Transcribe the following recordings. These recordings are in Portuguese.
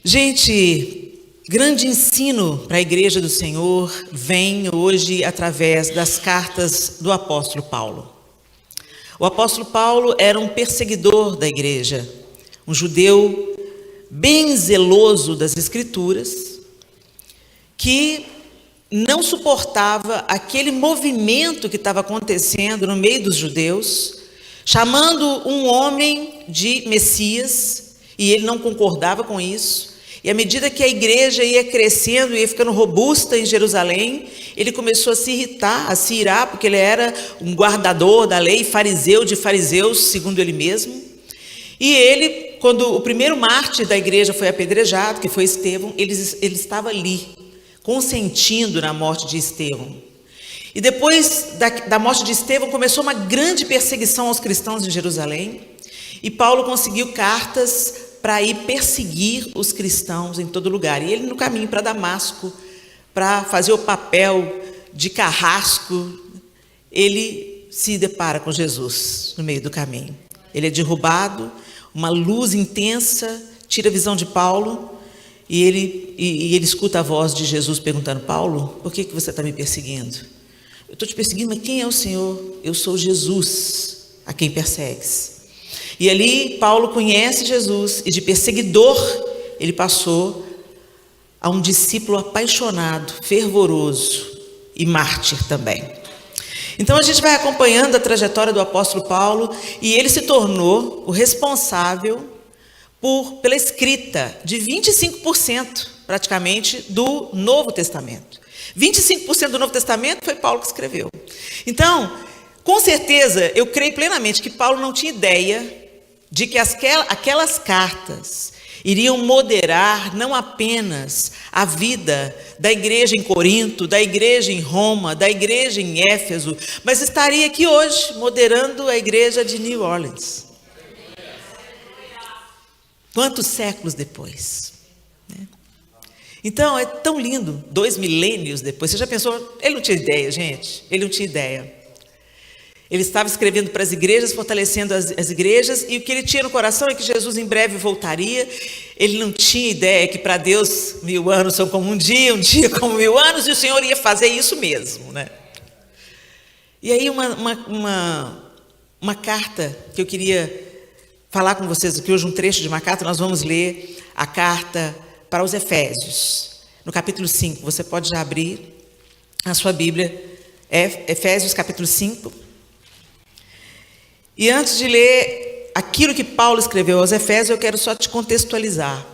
Gente, grande ensino para a Igreja do Senhor vem hoje através das cartas do apóstolo Paulo. O apóstolo Paulo era um perseguidor da igreja, um judeu bem zeloso das Escrituras, que não suportava aquele movimento que estava acontecendo no meio dos judeus, chamando um homem de Messias, e ele não concordava com isso. E à medida que a igreja ia crescendo, ia ficando robusta em Jerusalém, ele começou a se irritar, a se irar, porque ele era um guardador da lei, fariseu de fariseus, segundo ele mesmo. E ele, quando o primeiro mártir da igreja foi apedrejado, que foi Estevão, ele estava ali, consentindo na morte de Estevão. E depois da morte de Estevão, começou uma grande perseguição aos cristãos em Jerusalém, e Paulo conseguiu cartas para ir perseguir os cristãos em todo lugar. E ele, no caminho para Damasco, para fazer o papel de carrasco, ele se depara com Jesus no meio do caminho. Ele é derrubado, uma luz intensa tira a visão de Paulo, e ele escuta a voz de Jesus perguntando: Paulo, por que você está me perseguindo? Eu estou te perseguindo, mas quem é o Senhor? Eu sou Jesus, a quem persegues. E ali Paulo conhece Jesus, e de perseguidor ele passou a um discípulo apaixonado, fervoroso e mártir também. Então a gente vai acompanhando a trajetória do apóstolo Paulo, e ele se tornou o responsável pela escrita de 25% praticamente do Novo Testamento. 25% do Novo Testamento foi Paulo que escreveu. Então, com certeza, eu creio plenamente que Paulo não tinha ideia de que aquelas cartas iriam moderar não apenas a vida da igreja em Corinto, da igreja em Roma, da igreja em Éfeso, mas estaria aqui hoje moderando a igreja de New Orleans. Quantos séculos depois, né? Então é tão lindo, 2 milênios depois. Você já pensou? Ele não tinha ideia, gente, ele não tinha ideia. Ele estava escrevendo para as igrejas, fortalecendo as igrejas, e o que ele tinha no coração é que Jesus em breve voltaria. Ele não tinha ideia que para Deus 1000 anos são como um dia como 1000 anos, e o Senhor ia fazer isso mesmo, né? E aí uma carta que eu queria falar com vocês aqui hoje, um trecho de uma carta. Nós vamos ler a carta para os Efésios, no capítulo 5. Você pode já abrir a sua Bíblia, Efésios capítulo 5. E antes de ler aquilo que Paulo escreveu aos Efésios, eu quero só te contextualizar.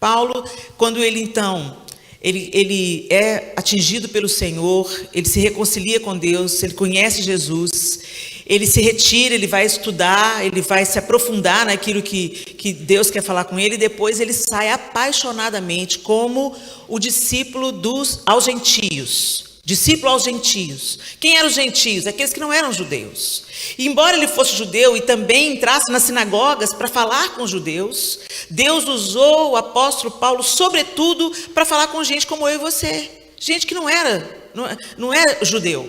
Paulo, quando ele então, ele é atingido pelo Senhor, ele se reconcilia com Deus, ele conhece Jesus, ele se retira, ele vai estudar, ele vai se aprofundar naquilo que Deus quer falar com ele, e depois ele sai apaixonadamente como o discípulo aos gentios. Discípulo aos gentios. Quem eram os gentios? Aqueles que não eram judeus. E embora ele fosse judeu e também entrasse nas sinagogas para falar com os judeus, Deus usou o apóstolo Paulo, sobretudo, para falar com gente como eu e você. Gente que não é judeu.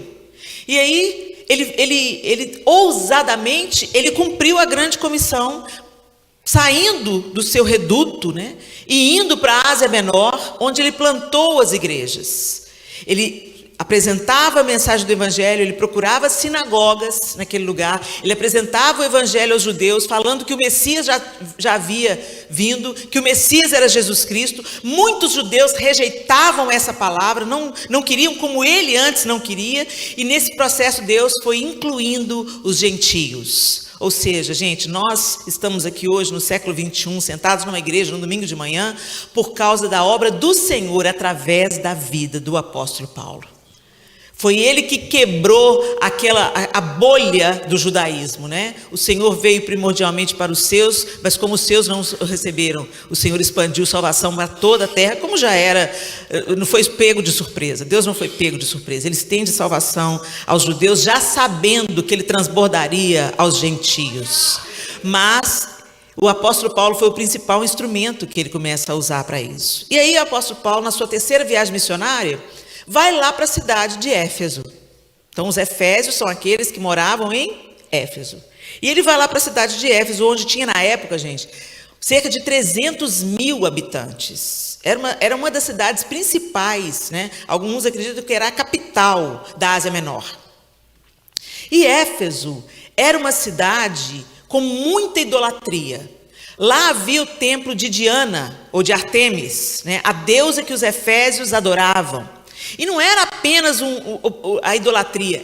E aí, ele ousadamente, ele cumpriu a grande comissão, saindo do seu reduto, né, e indo para a Ásia Menor, onde ele plantou as igrejas. Ele apresentava a mensagem do evangelho, ele procurava sinagogas naquele lugar, ele apresentava o evangelho aos judeus, falando que o Messias já havia vindo, que o Messias era Jesus Cristo. Muitos judeus rejeitavam essa palavra, não queriam, como ele antes não queria, e nesse processo Deus foi incluindo os gentios. Ou seja, gente, nós estamos aqui hoje no século 21, sentados numa igreja no domingo de manhã, por causa da obra do Senhor através da vida do apóstolo Paulo. Foi ele que quebrou a bolha do judaísmo, né? O Senhor veio primordialmente para os seus, mas como os seus não o receberam, o Senhor expandiu salvação para toda a terra, como já era, não foi pego de surpresa. Deus não foi pego de surpresa. Ele estende salvação aos judeus, já sabendo que ele transbordaria aos gentios. Mas o apóstolo Paulo foi o principal instrumento que ele começa a usar para isso. E aí o apóstolo Paulo, na sua terceira viagem missionária, vai lá para a cidade de Éfeso. Então, os efésios são aqueles que moravam em Éfeso. E ele vai lá para a cidade de Éfeso, onde tinha na época, gente, cerca de 300 mil habitantes. Era uma das cidades principais, né? Alguns acreditam que era a capital da Ásia Menor. E Éfeso era uma cidade com muita idolatria. Lá havia o templo de Diana, ou de Ártemis, né? A deusa que os efésios adoravam. E não era apenas a idolatria.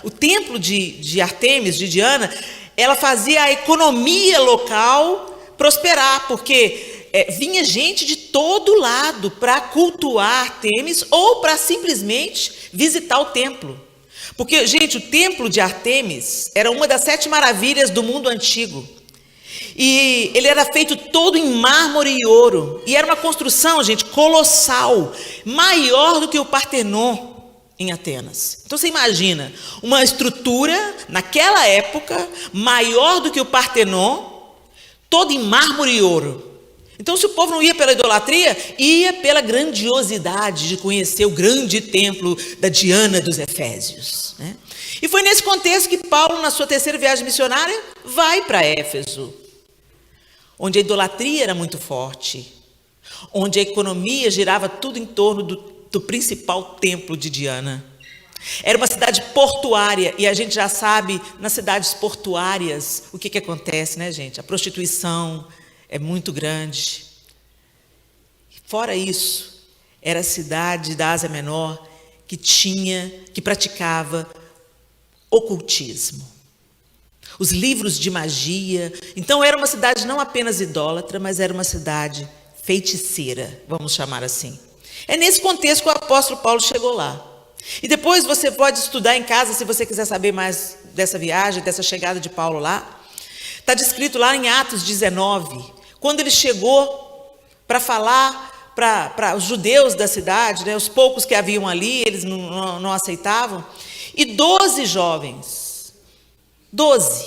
O templo de Ártemis, de Diana, ela fazia a economia local prosperar, porque vinha gente de todo lado para cultuar Ártemis ou para simplesmente visitar o templo. Porque, gente, o templo de Ártemis era uma das 7 maravilhas do mundo antigo. E ele era feito todo em mármore e ouro. E era uma construção, gente, colossal, maior do que o Partenon em Atenas. Então você imagina, uma estrutura, naquela época, maior do que o Partenon, todo em mármore e ouro. Então, se o povo não ia pela idolatria, ia pela grandiosidade de conhecer o grande templo da Diana dos Efésios, né? E foi nesse contexto que Paulo, na sua 3ª viagem missionária, vai para Éfeso, onde a idolatria era muito forte, onde a economia girava tudo em torno do principal templo de Diana. Era uma cidade portuária, e a gente já sabe, nas cidades portuárias, o que acontece, né, gente? A prostituição é muito grande. Fora isso, era a cidade da Ásia Menor que praticava ocultismo, os livros de magia. Então era uma cidade não apenas idólatra, mas era uma cidade feiticeira, vamos chamar assim. É nesse contexto que o apóstolo Paulo chegou lá. E depois você pode estudar em casa, se você quiser saber mais dessa viagem, dessa chegada de Paulo lá. Está descrito lá em Atos 19, quando ele chegou para falar para os judeus da cidade, né, os poucos que haviam ali, eles não aceitavam, e 12 jovens, 12,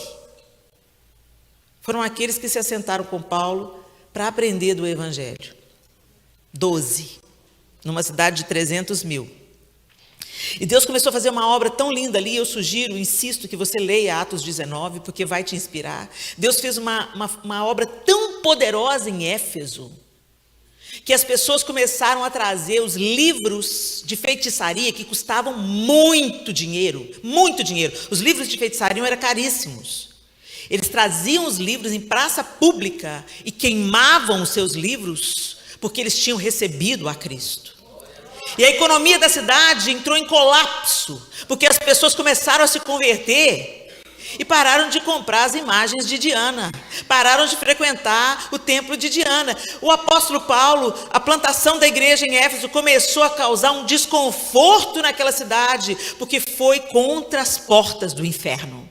foram aqueles que se assentaram com Paulo para aprender do Evangelho. 12, numa cidade de 300 mil. E Deus começou a fazer uma obra tão linda ali. Eu sugiro, insisto que você leia Atos 19, porque vai te inspirar. Deus fez uma obra tão poderosa em Éfeso, que as pessoas começaram a trazer os livros de feitiçaria, que custavam muito dinheiro, muito dinheiro. Os livros de feitiçaria eram caríssimos. Eles traziam os livros em praça pública e queimavam os seus livros, porque eles tinham recebido a Cristo. E a economia da cidade entrou em colapso, porque as pessoas começaram a se converter e pararam de comprar as imagens de Diana, pararam de frequentar o templo de Diana. O apóstolo Paulo, a plantação da igreja em Éfeso começou a causar um desconforto naquela cidade, porque foi contra as portas do inferno.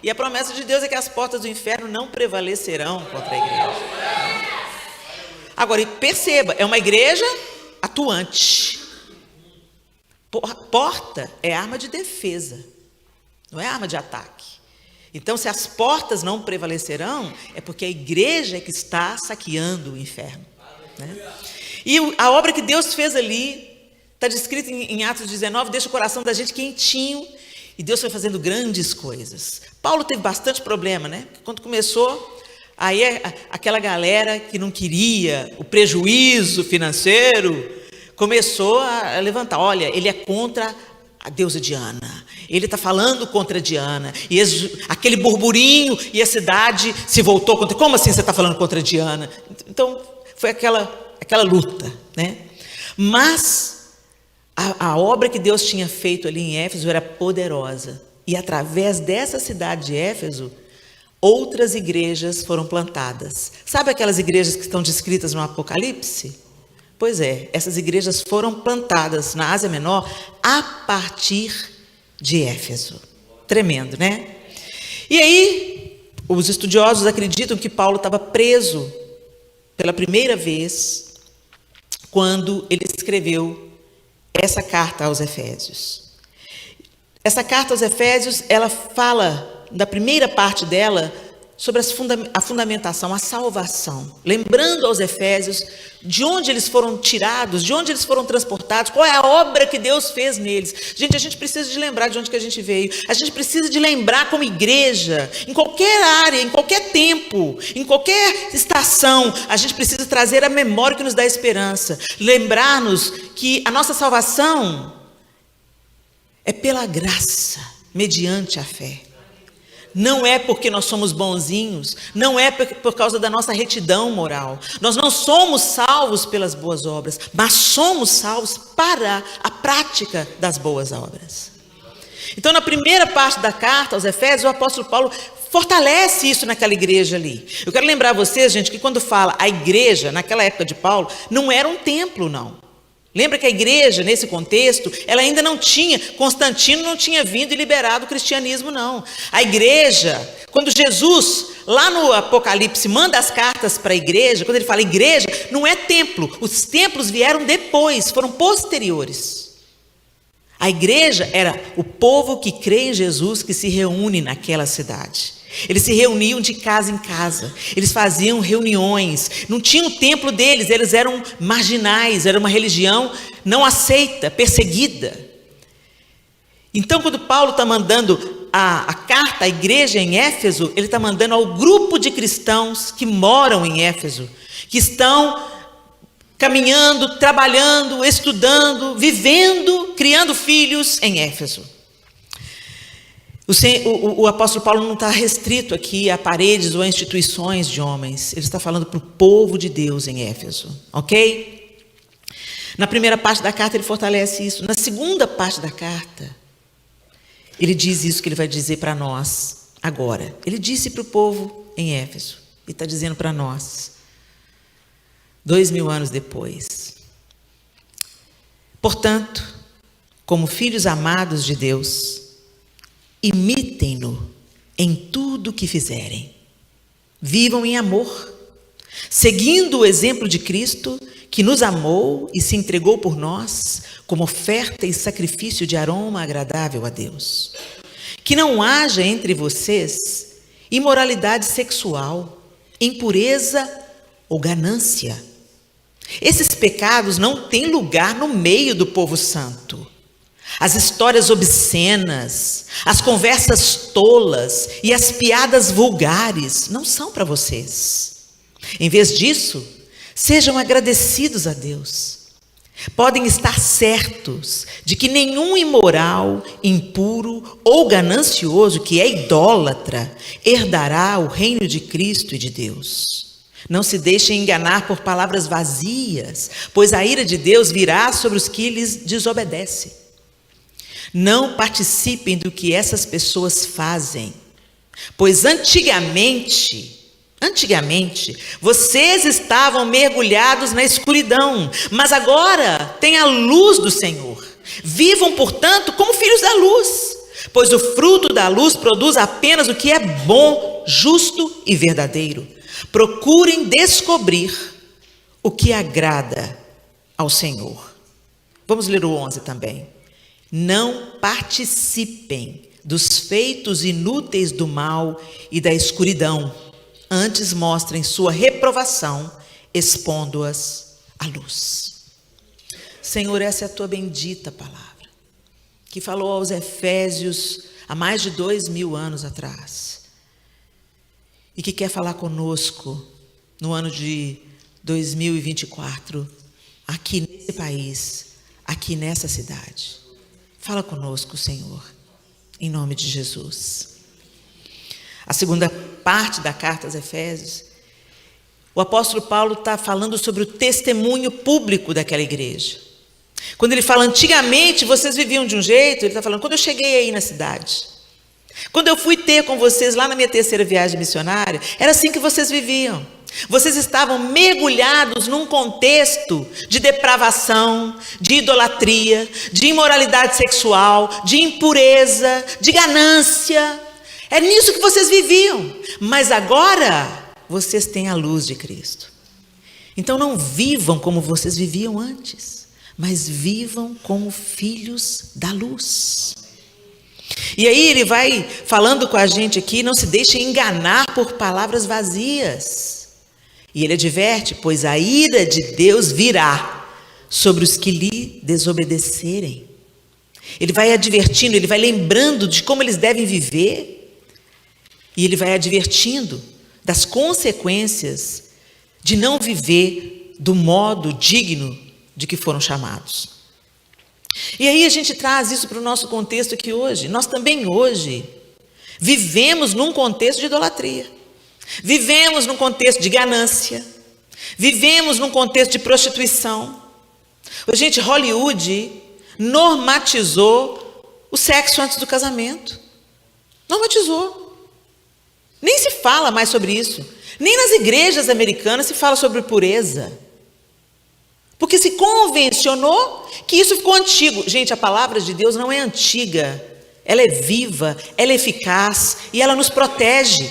E a promessa de Deus é que as portas do inferno não prevalecerão contra a igreja. Agora, perceba, é uma igreja atuante. Porta é arma de defesa, não é arma de ataque. Então, se as portas não prevalecerão, é porque a igreja é que está saqueando o inferno, né? E a obra que Deus fez ali, está descrita em Atos 19, deixa o coração da gente quentinho, e Deus foi fazendo grandes coisas. Paulo teve bastante problema, né? Quando começou, aí aquela galera que não queria o prejuízo financeiro, começou a levantar. Olha, ele é contra a deusa Diana, ele está falando contra Diana, e aquele burburinho, e a cidade se voltou contra. Como assim você está falando contra Diana? Então foi aquela luta, né? Mas a obra que Deus tinha feito ali em Éfeso era poderosa, e através dessa cidade de Éfeso, outras igrejas foram plantadas. Sabe aquelas igrejas que estão descritas no Apocalipse? Pois é, essas igrejas foram plantadas na Ásia Menor a partir de Éfeso. Tremendo, né? E aí, os estudiosos acreditam que Paulo estava preso pela primeira vez quando ele escreveu essa carta aos Efésios. Essa carta aos Efésios, ela fala, da primeira parte dela, sobre a fundamentação, a salvação, lembrando aos Efésios de onde eles foram tirados, de onde eles foram transportados, qual é a obra que Deus fez neles. Gente, a gente precisa de lembrar de onde que a gente veio, a gente precisa de lembrar como igreja, em qualquer área, em qualquer tempo, em qualquer estação, a gente precisa trazer a memória que nos dá esperança, lembrar-nos que a nossa salvação é pela graça, mediante a fé. Não é porque nós somos bonzinhos, não é por causa da nossa retidão moral. Nós não somos salvos pelas boas obras, mas somos salvos para a prática das boas obras. Então, na primeira parte da carta aos Efésios, o apóstolo Paulo fortalece isso naquela igreja ali. Eu quero lembrar vocês, gente, que quando fala a igreja, naquela época de Paulo, não era um templo, não. Lembra que a igreja, nesse contexto, ela ainda não tinha, Constantino não tinha vindo e liberado o cristianismo, não. A igreja, quando Jesus, lá no Apocalipse, manda as cartas para a igreja, quando ele fala igreja, não é templo, os templos vieram depois, foram posteriores. A igreja era o povo que crê em Jesus, que se reúne naquela cidade. Eles se reuniam de casa em casa, eles faziam reuniões, não tinha o templo deles, eles eram marginais, era uma religião não aceita, perseguida. Então, quando Paulo está mandando a carta à igreja em Éfeso, ele está mandando ao grupo de cristãos que moram em Éfeso, que estão caminhando, trabalhando, estudando, vivendo, criando filhos em Éfeso. O apóstolo Paulo não está restrito aqui a paredes ou a instituições de homens. Ele está falando para o povo de Deus em Éfeso, ok? Na primeira parte da carta ele fortalece isso. Na segunda parte da carta, ele diz isso que ele vai dizer para nós agora. Ele disse para o povo em Éfeso e está dizendo para nós, 2000 anos depois. Portanto, como filhos amados de Deus, imitem-no em tudo o que fizerem. Vivam em amor, seguindo o exemplo de Cristo, que nos amou e se entregou por nós como oferta e sacrifício de aroma agradável a Deus. Que não haja entre vocês imoralidade sexual, impureza ou ganância. Esses pecados não têm lugar no meio do povo santo. As histórias obscenas, as conversas tolas e as piadas vulgares não são para vocês. Em vez disso, sejam agradecidos a Deus. Podem estar certos de que nenhum imoral, impuro ou ganancioso que é idólatra herdará o reino de Cristo e de Deus. Não se deixem enganar por palavras vazias, pois a ira de Deus virá sobre os que lhes desobedecem. Não participem do que essas pessoas fazem, pois antigamente, vocês estavam mergulhados na escuridão, mas agora têm a luz do Senhor. Vivam, portanto, como filhos da luz, pois o fruto da luz produz apenas o que é bom, justo e verdadeiro. Procurem descobrir o que agrada ao Senhor. Vamos ler o 11 também. Não participem dos feitos inúteis do mal e da escuridão, antes mostrem sua reprovação, expondo-as à luz. Senhor, essa é a tua bendita palavra, que falou aos Efésios há mais de 2000 anos atrás, e que quer falar conosco no ano de 2024, aqui nesse país, aqui nessa cidade. Fala conosco, Senhor, em nome de Jesus. A segunda parte da carta aos Efésios, o apóstolo Paulo está falando sobre o testemunho público daquela igreja. Quando ele fala, antigamente vocês viviam de um jeito, ele está falando, quando eu cheguei aí na cidade, quando eu fui ter com vocês lá na minha terceira viagem missionária, era assim que vocês viviam. Vocês estavam mergulhados num contexto de depravação, de idolatria, de imoralidade sexual, de impureza, de ganância. É nisso que vocês viviam. Mas agora, vocês têm a luz de Cristo. Então não vivam como vocês viviam antes, mas vivam como filhos da luz. E aí ele vai falando com a gente aqui, não se deixe enganar por palavras vazias. E ele adverte, pois a ira de Deus virá sobre os que lhe desobedecerem. Ele vai advertindo, ele vai lembrando de como eles devem viver. E ele vai advertindo das consequências de não viver do modo digno de que foram chamados. E aí a gente traz isso para o nosso contexto aqui hoje. Nós também hoje vivemos num contexto de idolatria. Vivemos num contexto de ganância. Vivemos num contexto de prostituição. Gente, Hollywood normatizou o sexo antes do casamento. Normatizou. Nem se fala mais sobre isso. Nem nas igrejas americanas se fala sobre pureza. Porque se convencionou que isso ficou antigo. Gente, a palavra de Deus não é antiga. Ela é viva, ela é eficaz e ela nos protege.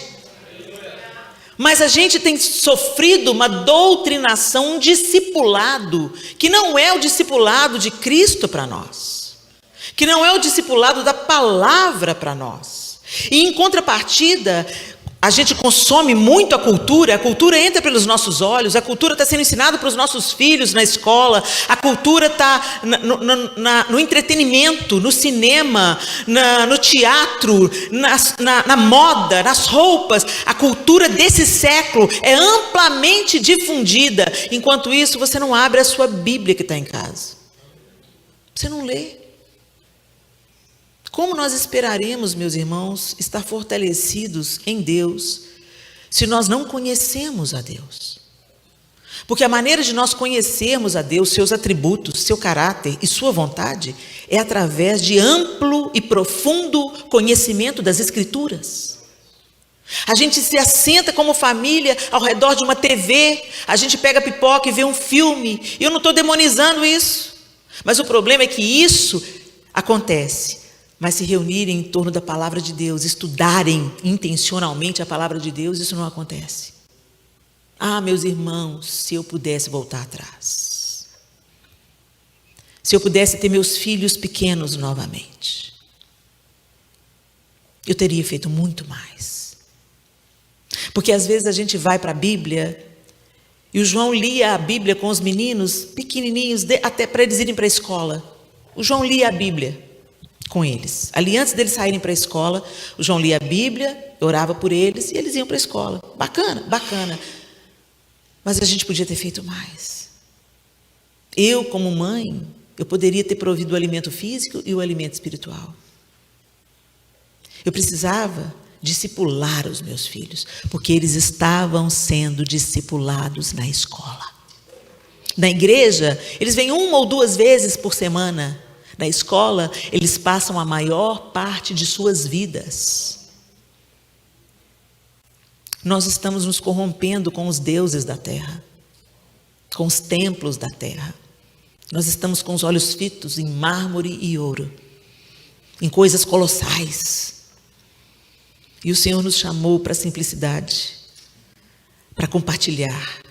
Mas a gente tem sofrido uma doutrinação, um discipulado, que não é o discipulado de Cristo para nós. Que não é o discipulado da palavra para nós. E em contrapartida, a gente consome muito a cultura entra pelos nossos olhos, a cultura está sendo ensinada para os nossos filhos na escola, a cultura está no entretenimento, no cinema, no teatro, na moda, nas roupas. A cultura desse século é amplamente difundida. Enquanto isso, você não abre a sua Bíblia que está em casa. Você não lê. Como nós esperaremos, meus irmãos, estar fortalecidos em Deus, se nós não conhecemos a Deus? Porque a maneira de nós conhecermos a Deus, seus atributos, seu caráter e sua vontade, é através de amplo e profundo conhecimento das Escrituras. A gente se assenta como família ao redor de uma TV, a gente pega pipoca e vê um filme, e eu não estou demonizando isso, mas o problema é que isso acontece. Mas se reunirem em torno da palavra de Deus, estudarem intencionalmente a palavra de Deus, isso não acontece. Ah, meus irmãos, se eu pudesse voltar atrás. Se eu pudesse ter meus filhos pequenos novamente. Eu teria feito muito mais. Porque às vezes a gente vai para a Bíblia, e o João lia a Bíblia com os meninos pequenininhos, até para eles irem para a escola. O João lia a Bíblia com eles. Ali antes deles saírem para a escola, o João lia a Bíblia, orava por eles e eles iam para a escola. Bacana, bacana. Mas a gente podia ter feito mais. Eu, como mãe, eu poderia ter provido o alimento físico e o alimento espiritual. Eu precisava discipular os meus filhos, porque eles estavam sendo discipulados na escola. Na igreja, eles vêm 1 ou 2 vezes por semana. Na escola, eles passam a maior parte de suas vidas. Nós estamos nos corrompendo com os deuses da terra, com os templos da terra. Nós estamos com os olhos fitos em mármore e ouro, em coisas colossais. E o Senhor nos chamou para a simplicidade, para compartilhar,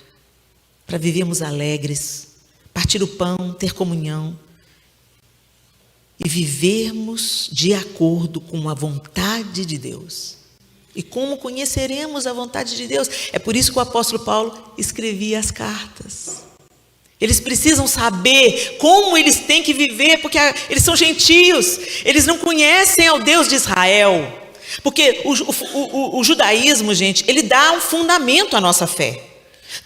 para vivermos alegres, partir o pão, ter comunhão, e vivermos de acordo com a vontade de Deus. E como conheceremos a vontade de Deus? É por isso que o apóstolo Paulo escrevia as cartas. Eles precisam saber como eles têm que viver, porque eles são gentios, eles não conhecem ao Deus de Israel. Porque o judaísmo, gente, ele dá um fundamento à nossa fé.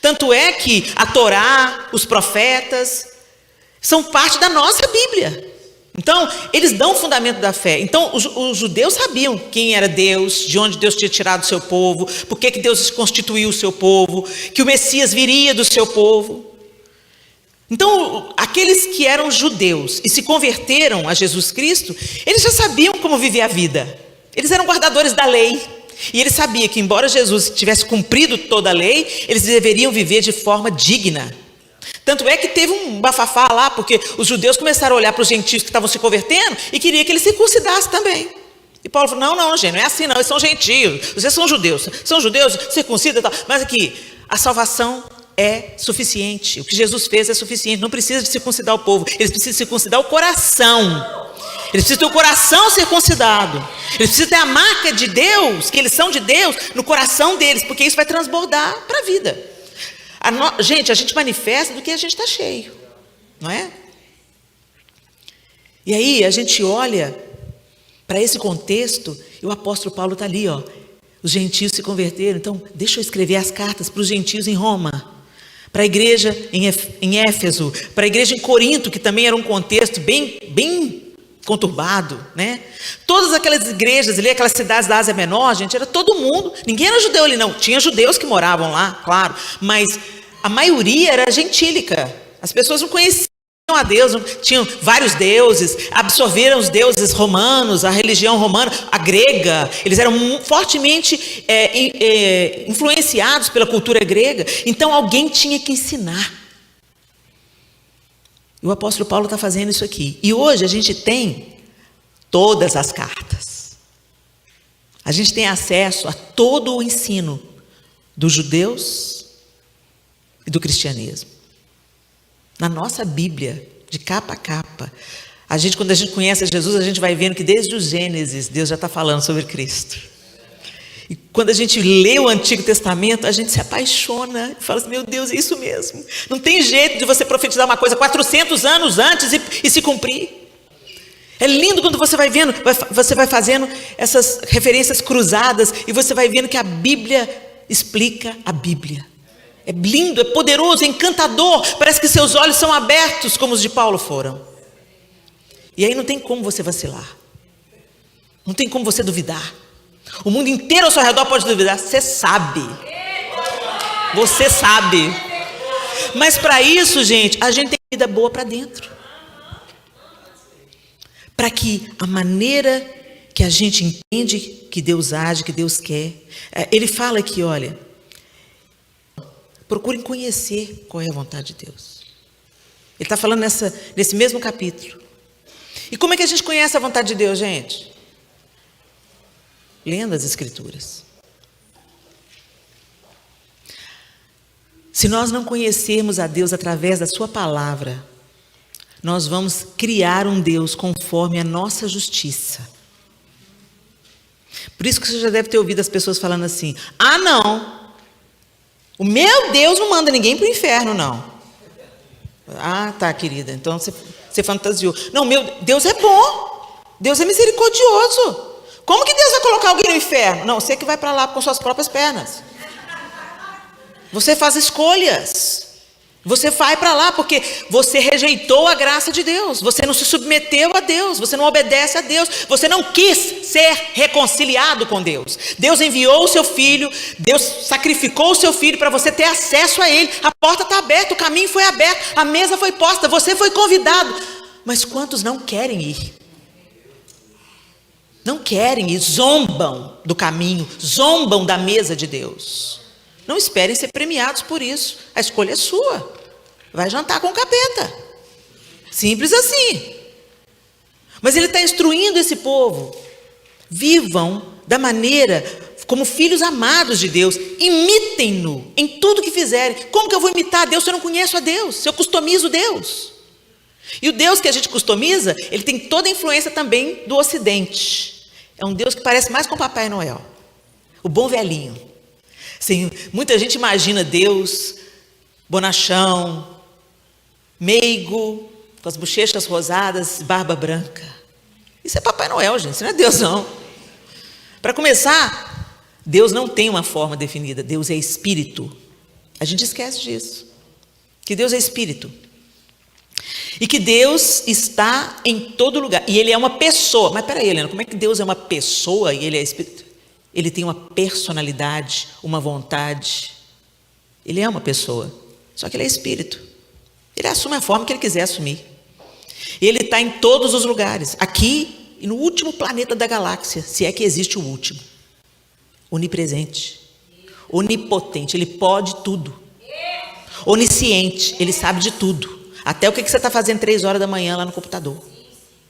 Tanto é que a Torá, os profetas, são parte da nossa Bíblia. Então, eles dão o fundamento da fé. Então, os judeus sabiam quem era Deus, de onde Deus tinha tirado o seu povo, por que Deus constituiu o seu povo, que o Messias viria do seu povo. Então, aqueles que eram judeus e se converteram a Jesus Cristo, eles já sabiam como viver a vida. Eles eram guardadores da lei. E eles sabiam que, embora Jesus tivesse cumprido toda a lei, eles deveriam viver de forma digna. Tanto é que teve um bafafá lá, porque os judeus começaram a olhar para os gentios que estavam se convertendo e queriam que eles circuncidassem também. E Paulo falou, não, gente, não é assim não, eles são gentios, vocês são judeus, circuncida e tal. Mas aqui, a salvação é suficiente, o que Jesus fez é suficiente, não precisa de circuncidar o povo, eles precisam circuncidar o coração. Eles precisam ter o coração circuncidado. Eles precisam ter a marca de Deus, que eles são de Deus, no coração deles, porque isso vai transbordar para a vida. Gente, a gente manifesta do que a gente está cheio, não é? E aí a gente olha para esse contexto, e o apóstolo Paulo está ali, ó. Os gentios se converteram, então deixa eu escrever as cartas para os gentios em Roma, para a igreja em Éfeso, para a igreja em Corinto, que também era um contexto bem conturbado, né? Todas aquelas igrejas ali, aquelas cidades da Ásia Menor, gente, era todo mundo, ninguém era judeu ali não, tinha judeus que moravam lá, claro, mas a maioria era gentílica, as pessoas não conheciam a Deus, tinham vários deuses, absorveram os deuses romanos, a religião romana, a grega, eles eram fortemente influenciados pela cultura grega, então alguém tinha que ensinar. E o apóstolo Paulo está fazendo isso aqui. E hoje a gente tem todas as cartas. A gente tem acesso a todo o ensino dos judeus e do cristianismo. Na nossa Bíblia, de capa a capa, quando a gente conhece Jesus, a gente vai vendo que desde o Gênesis, Deus já está falando sobre Cristo. E quando a gente lê o Antigo Testamento, a gente se apaixona e fala assim, meu Deus, é isso mesmo. Não tem jeito de você profetizar uma coisa 400 anos antes e se cumprir. É lindo quando você vai vendo, você vai fazendo essas referências cruzadas e você vai vendo que a Bíblia explica a Bíblia. É lindo, é poderoso, é encantador. Parece que seus olhos são abertos como os de Paulo foram. E aí não tem como você vacilar. Não tem como você duvidar. O mundo inteiro ao seu redor pode duvidar. Você sabe. Você sabe. Mas para isso, gente, a gente tem vida boa para dentro. Para que a maneira que a gente entende que Deus age, que Deus quer. Ele fala aqui, olha. Procurem conhecer qual é a vontade de Deus. Ele está falando nesse mesmo capítulo. E como é que a gente conhece a vontade de Deus, gente? Lendo as Escrituras. Se nós não conhecermos a Deus através da sua palavra, nós vamos criar um Deus conforme a nossa justiça. Por isso que você já deve ter ouvido as pessoas falando assim, não, o meu Deus não manda ninguém para o inferno, não. Tá, querida, então você fantasiou. Não, meu Deus é bom, Deus é misericordioso. Como que Deus vai colocar alguém no inferno? Não, você que vai para lá com suas próprias pernas. Você faz escolhas. Você vai para lá porque você rejeitou a graça de Deus. Você não se submeteu a Deus. Você não obedece a Deus. Você não quis ser reconciliado com Deus. Deus enviou o seu filho. Deus sacrificou o seu filho para você ter acesso a ele. A porta está aberta, o caminho foi aberto, a mesa foi posta, você foi convidado. Mas quantos não querem ir? Não querem ir, zombam do caminho, zombam da mesa de Deus. Não esperem ser premiados por isso. A escolha é sua. Vai jantar com o capeta. Simples assim. Mas ele está instruindo esse povo. Vivam da maneira como filhos amados de Deus. Imitem-no em tudo que fizerem. Como que eu vou imitar Deus se eu não conheço a Deus? Se eu customizo Deus? E o Deus que a gente customiza, ele tem toda a influência também do Ocidente. É um Deus que parece mais com Papai Noel. O bom velhinho. Sim, muita gente imagina Deus bonachão, meigo, com as bochechas rosadas, barba branca. Isso é Papai Noel, gente, isso não é Deus não. Para começar, Deus não tem uma forma definida, Deus é espírito. A gente esquece disso, que Deus é espírito. E que Deus está em todo lugar, e Ele é uma pessoa. Mas peraí, Helena, como é que Deus é uma pessoa e Ele é espírito? Ele tem uma personalidade, uma vontade. Ele é uma pessoa, só que ele é espírito. Ele assume a forma que ele quiser assumir. Ele está em todos os lugares, aqui e no último planeta da galáxia, se é que existe o último. Onipresente, onipotente, ele pode tudo. Onisciente, ele sabe de tudo. Até o que você está fazendo 3 horas da manhã lá no computador.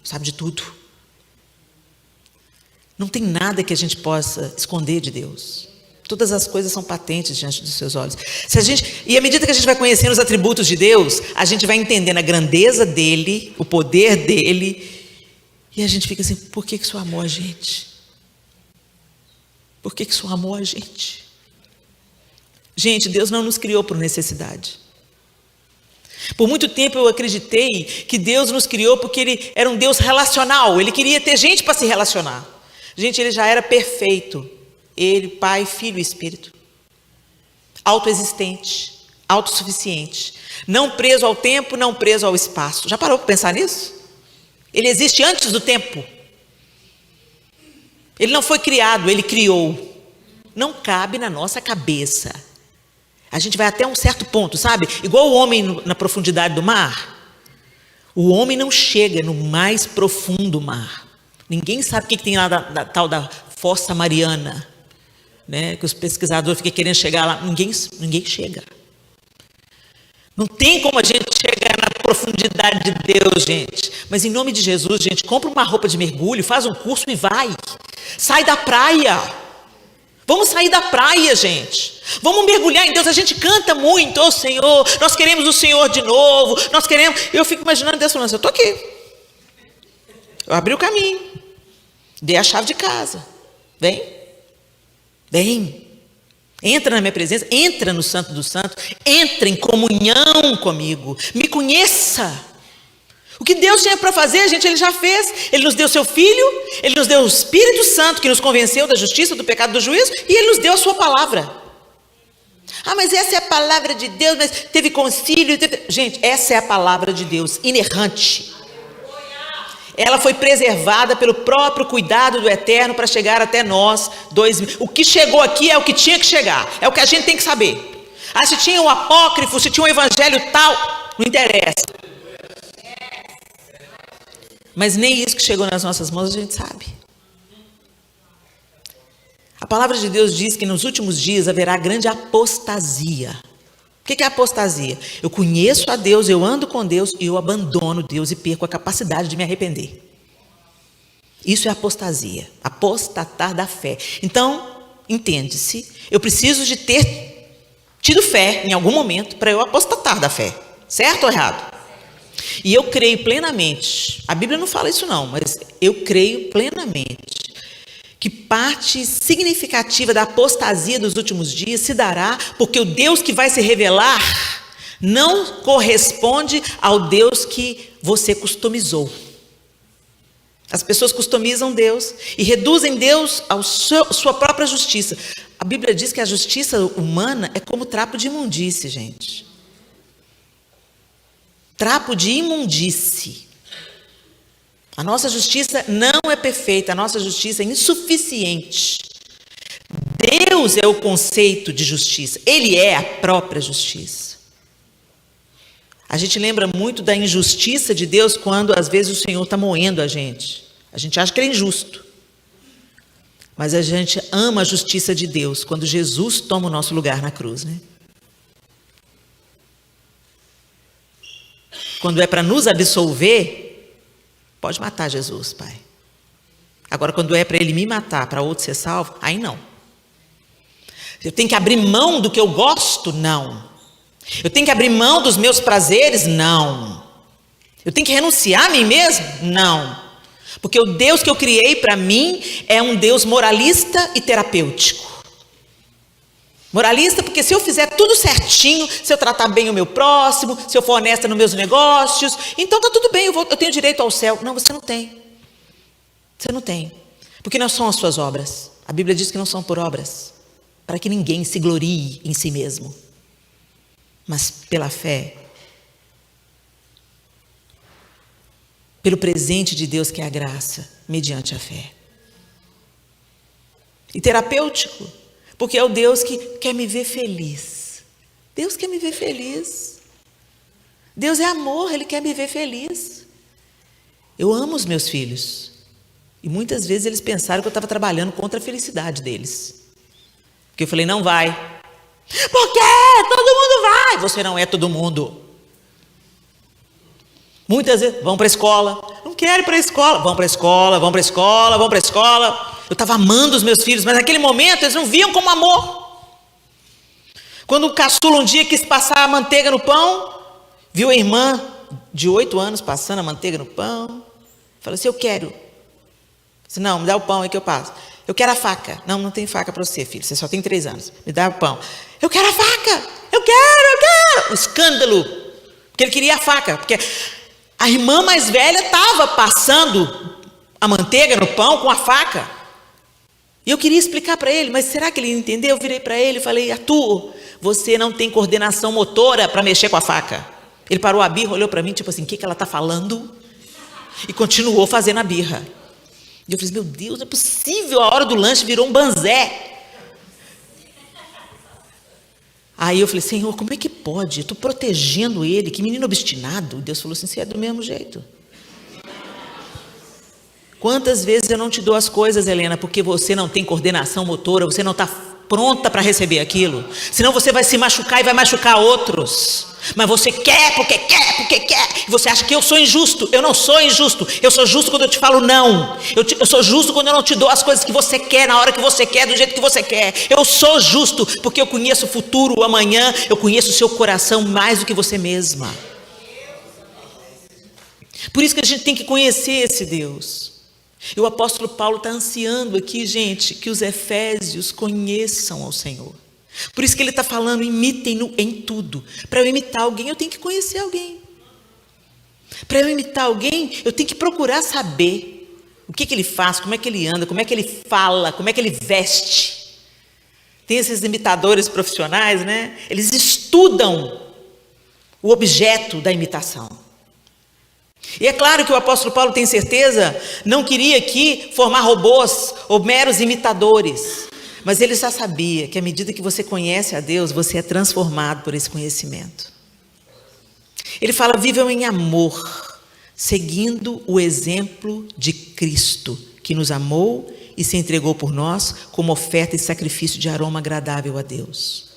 Sabe de tudo. Não tem nada que a gente possa esconder de Deus. Todas as coisas são patentes diante dos seus olhos. E à medida que a gente vai conhecendo os atributos de Deus, a gente vai entendendo a grandeza dele, o poder dele, E a gente fica assim, por que o Senhor amou a gente? Por que o Senhor amou a gente? Gente, Deus não nos criou por necessidade. Por muito tempo eu acreditei que Deus nos criou porque Ele era um Deus relacional. Ele queria ter gente para se relacionar. Gente, Ele já era perfeito. Ele, Pai, Filho e Espírito. Autoexistente, autossuficiente. Não preso ao tempo, não preso ao espaço. Já parou para pensar nisso? Ele existe antes do tempo. Ele não foi criado, Ele criou. Não cabe na nossa cabeça. A gente vai até um certo ponto, sabe? Igual o homem na profundidade do mar. O homem não chega no mais profundo mar. Ninguém sabe o que tem lá da tal da Fossa Mariana, né? Que os pesquisadores ficam querendo chegar lá. Ninguém chega. Não tem como a gente chegar na profundidade de Deus, gente. Mas em nome de Jesus, gente, compra uma roupa de mergulho, faz um curso e vai. Sai da praia. Vamos sair da praia, gente. Vamos mergulhar em Deus. A gente canta muito, ô Senhor, nós queremos o Senhor de novo. Nós queremos. Eu fico imaginando Deus falando assim, eu estou aqui. Eu abri o caminho. Dei a chave de casa. Vem. Entra na minha presença. Entra no Santo dos Santos. Entra em comunhão comigo. Me conheça. O que Deus tinha para fazer, gente, Ele já fez. Ele nos deu seu Filho, Ele nos deu o Espírito Santo, que nos convenceu da justiça, do pecado, do juízo, e Ele nos deu a sua palavra. Ah, mas essa é a palavra de Deus, mas teve concílio. Gente, essa é a palavra de Deus, inerrante. Ela foi preservada pelo próprio cuidado do Eterno para chegar até nós. O que chegou aqui é o que tinha que chegar, é o que a gente tem que saber. Ah, se tinha um apócrifo, se tinha um evangelho tal, não interessa. Mas nem isso que chegou nas nossas mãos a gente sabe. A palavra de Deus diz que nos últimos dias haverá grande apostasia. O que é apostasia? Eu conheço a Deus, eu ando com Deus e eu abandono Deus e perco a capacidade de me arrepender. Isso é apostasia, apostatar da fé. Então, entende-se, eu preciso de ter tido fé em algum momento para eu apostatar da fé. Certo ou errado? E eu creio plenamente, a Bíblia não fala isso não, mas eu creio plenamente que parte significativa da apostasia dos últimos dias se dará porque o Deus que vai se revelar não corresponde ao Deus que você customizou. As pessoas customizam Deus e reduzem Deus à sua própria justiça. A Bíblia diz que a justiça humana é como trapo de imundície, gente. Trapo de imundície. A nossa justiça não é perfeita, a nossa justiça é insuficiente. Deus é o conceito de justiça, Ele é a própria justiça. A gente lembra muito da injustiça de Deus quando às vezes o Senhor está moendo a gente. A gente acha que Ele é injusto. Mas a gente ama a justiça de Deus quando Jesus toma o nosso lugar na cruz, né? Quando é para nos absolver, pode matar Jesus, Pai. Agora, quando é para Ele me matar, para outro ser salvo, aí não. Eu tenho que abrir mão do que eu gosto? Não. Eu tenho que abrir mão dos meus prazeres? Não. Eu tenho que renunciar a mim mesmo? Não. Porque o Deus que eu criei para mim é um Deus moralista e terapêutico. Moralista, porque se eu fizer tudo certinho, se eu tratar bem o meu próximo, se eu for honesta nos meus negócios, então está tudo bem, eu tenho direito ao céu. Não, você não tem. Você não tem. Porque não são as suas obras. A Bíblia diz que não são por obras, para que ninguém se glorie em si mesmo. Mas pela fé, pelo presente de Deus que é a graça, mediante a fé. E terapêutico, porque é o Deus que quer me ver feliz. Deus quer me ver feliz. Deus é amor, Ele quer me ver feliz. Eu amo os meus filhos. E muitas vezes eles pensaram que eu estava trabalhando contra a felicidade deles. Porque eu falei, não vai. Por quê? Todo mundo vai. Você não é todo mundo. Muitas vezes, vão para a escola. Não quero ir para a escola. Vão para a escola, vão para a escola, vão para a escola. Eu estava amando os meus filhos, mas naquele momento eles não viam como amor. Quando o caçula um dia quis passar a manteiga no pão, viu a irmã de 8 anos passando a manteiga no pão. Falou assim, eu quero. Disse, não, me dá o pão aí que eu passo. Eu quero a faca. Não, não tem faca para você, filho. Você só tem 3 anos. Me dá o pão. Eu quero a faca. Eu quero. O escândalo. Porque ele queria a faca. Porque a irmã mais velha estava passando a manteiga no pão com a faca. E eu queria explicar para ele, mas será que ele entendeu? Eu virei para ele e falei, Arthur, você não tem coordenação motora para mexer com a faca. Ele parou a birra, olhou para mim, tipo assim, o que ela está falando? E continuou fazendo a birra. E eu falei, meu Deus, não é possível, a hora do lanche virou um banzé. Aí eu falei, Senhor, como é que pode? Eu estou protegendo ele, que menino obstinado. Deus falou assim, você é do mesmo jeito. Quantas vezes eu não te dou as coisas, Helena, porque você não tem coordenação motora, você não está pronta para receber aquilo. Senão você vai se machucar e vai machucar outros. Mas você quer, porque quer, porque quer. E você acha que eu sou injusto. Eu não sou injusto. Eu sou justo quando eu te falo não. Eu sou justo quando eu não te dou as coisas que você quer, na hora que você quer, do jeito que você quer. Eu sou justo porque eu conheço o futuro, o amanhã. Eu conheço o seu coração mais do que você mesma. Por isso que a gente tem que conhecer esse Deus. E o apóstolo Paulo está ansiando aqui, gente, que os efésios conheçam ao Senhor. Por isso que ele está falando, imitem-no em tudo. Para eu imitar alguém, eu tenho que conhecer alguém. Para eu imitar alguém, eu tenho que procurar saber o que ele faz, como é que ele anda, como é que ele fala, como é que ele veste. Tem esses imitadores profissionais, né? Eles estudam o objeto da imitação. E é claro que o apóstolo Paulo tem certeza, não queria aqui formar robôs ou meros imitadores, mas ele já sabia que à medida que você conhece a Deus, você é transformado por esse conhecimento. Ele fala, vivam em amor, seguindo o exemplo de Cristo, que nos amou e se entregou por nós como oferta e sacrifício de aroma agradável a Deus.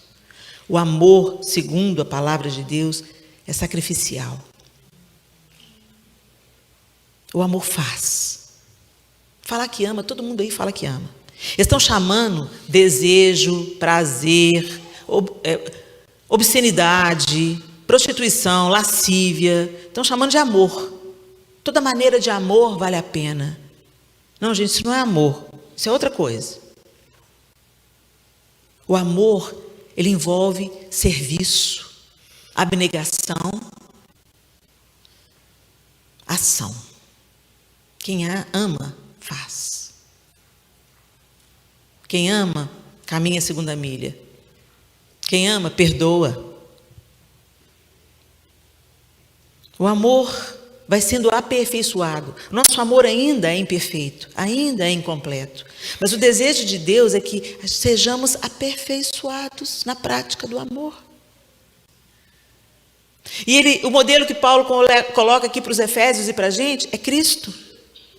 O amor, segundo a palavra de Deus, é sacrificial. O amor faz. Falar que ama, todo mundo aí fala que ama. Eles estão chamando desejo, prazer, obscenidade, prostituição, lascívia. Estão chamando de amor. Toda maneira de amor vale a pena. Não, gente, isso não é amor. Isso é outra coisa. O amor, ele envolve serviço, abnegação, ação. Quem ama, faz. Quem ama, caminha a 2ª milha. Quem ama, perdoa. O amor vai sendo aperfeiçoado. Nosso amor ainda é imperfeito, ainda é incompleto. Mas o desejo de Deus é que sejamos aperfeiçoados na prática do amor. E o modelo que Paulo coloca aqui para os Efésios e para a gente é Cristo.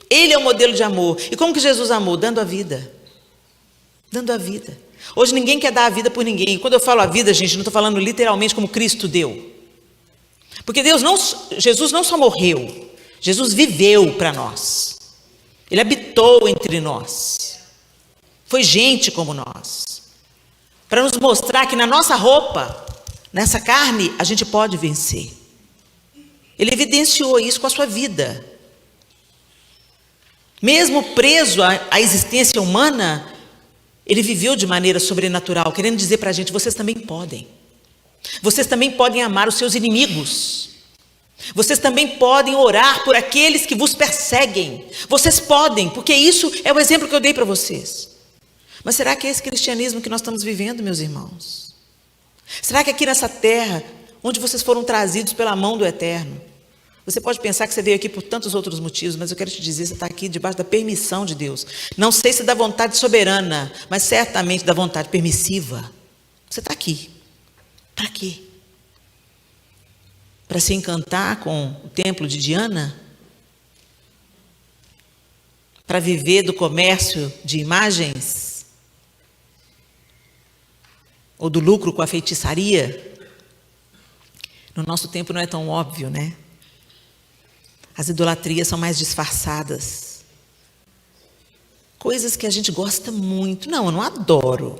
Ele é o modelo de amor. E como que Jesus amou? Dando a vida. Dando a vida. Hoje ninguém quer dar a vida por ninguém. E quando eu falo a vida, gente, não estou falando literalmente como Cristo deu. Porque Jesus não só morreu, Jesus viveu para nós. Ele habitou entre nós. Foi gente como nós. Para nos mostrar que na nossa roupa, nessa carne, a gente pode vencer. Ele evidenciou isso com a sua vida. Mesmo preso à existência humana, ele viveu de maneira sobrenatural, querendo dizer para a gente, vocês também podem. Vocês também podem amar os seus inimigos. Vocês também podem orar por aqueles que vos perseguem. Vocês podem, porque isso é o exemplo que eu dei para vocês. Mas será que é esse cristianismo que nós estamos vivendo, meus irmãos? Será que aqui nessa terra, onde vocês foram trazidos pela mão do Eterno, você pode pensar que você veio aqui por tantos outros motivos, mas eu quero te dizer, você está aqui debaixo da permissão de Deus. Não sei se da vontade soberana, mas certamente da vontade permissiva. Você está aqui. Para quê? Para se encantar com o templo de Diana? Para viver do comércio de imagens? Ou do lucro com a feitiçaria? No nosso tempo não é tão óbvio, né? As idolatrias são mais disfarçadas. Coisas que a gente gosta muito. Não, eu não adoro.